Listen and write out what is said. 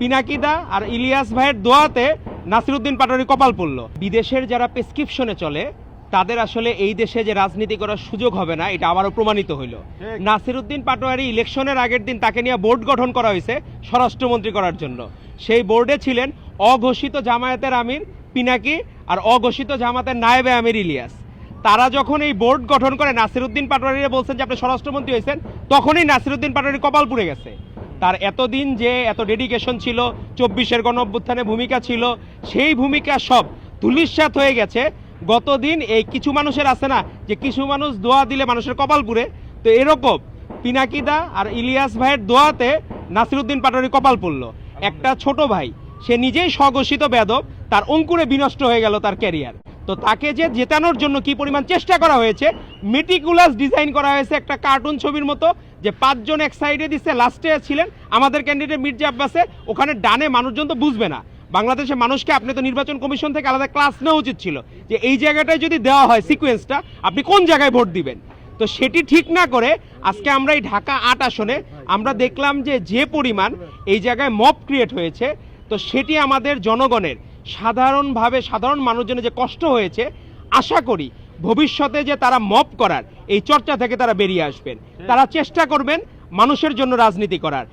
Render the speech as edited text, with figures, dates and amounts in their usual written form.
পিনাকিদা আর ইলিয়াস ভাইয়ের দোয়াতে নাসিরউদ্দিন পাটোয়ারি কপাল পড়ল। বিদেশের যারা প্রেসক্রিপশনে চলে তাদের আসলে এই দেশে যে রাজনীতি করার সুযোগ হবে না, এটা আবারও প্রমাণিত হইল। নাসিরউদ্দিন পাটোয়ারি ইলেকশনের আগের দিন তাকে নিয়ে বোর্ড গঠন করা হয়েছে স্বরাষ্ট্রমন্ত্রী করার জন্য। সেই বোর্ডে ছিলেন অঘোষিত জামায়াতের আমির পিনাকি আর অঘোষিত জামায়াতের নায়েবে আমির ইলিয়াস। তারা যখন এই বোর্ড গঠন করে নাসিরউদ্দিন পাটোয়ারিরে বলছেন যে আপনি স্বরাষ্ট্রমন্ত্রী হয়েছেন, তখনই নাসিরউদ্দিন পাটোয়ারি কপাল পুড়ে গেছে। তার এতদিন যে এত ডেডিকেশন ছিল, 24-এর গণঅভ্যুত্থানে ভূমিকা ছিল, সেই ভূমিকা সব ধূলিসাৎ হয়ে গেছে। গতদিন এই কিছু মানুষের আছে না যে কিছু মানুষ দোয়া দিলে মানুষের কপাল পুড়ে, তো এরকম পিনাকিদা আর ইলিয়াস ভাইয়ের দোয়াতে নাসিরউদ্দিন পাটোয়ারি কপাল পড়ল। একটা ছোট ভাই, সে নিজেই স্বঘোষিত বেয়াদব, তার অঙ্কুরে বিনষ্ট হয়ে গেল তার ক্যারিয়ার। তো তাকে যে জেতানোর জন্য কি পরিমাণ চেষ্টা করা হয়েছে, মেটিকুলাস ডিজাইন করা হয়েছে একটা কার্টুন ছবির মতো, যে 5 জন এক সাইডে দিচ্ছে, লাস্টে ছিলেন আমাদের ক্যান্ডিডেট মির্জা আব্বাসে, ওখানে ডানে মানুষজন তো বুঝবে না। বাংলাদেশের মানুষকে আপনি তো নির্বাচন কমিশন থেকে আলাদা ক্লাস নেওয়া উচিত ছিল যে এই জায়গাটায় যদি দেওয়া হয় সিকোয়েন্সটা, আপনি কোন জায়গায় ভোট দিবেন। তো সেটি ঠিক না করে আজকে আমরা এই ঢাকা 8 আসনে আমরা দেখলাম যে পরিমাণ এই জায়গায় মব ক্রিয়েট হয়েছে, তো সেটি আমাদের জনগণের সাধারণভাবে সাধারণ মানুষজনের যে কষ্ট হয়েছে, আশা করি ভবিষ্যতে যে তারা মব করার এই চর্চা থেকে তারা বেরিয়ে আসবেন, তারা চেষ্টা করবেন মানুষের জন্য রাজনীতি করার।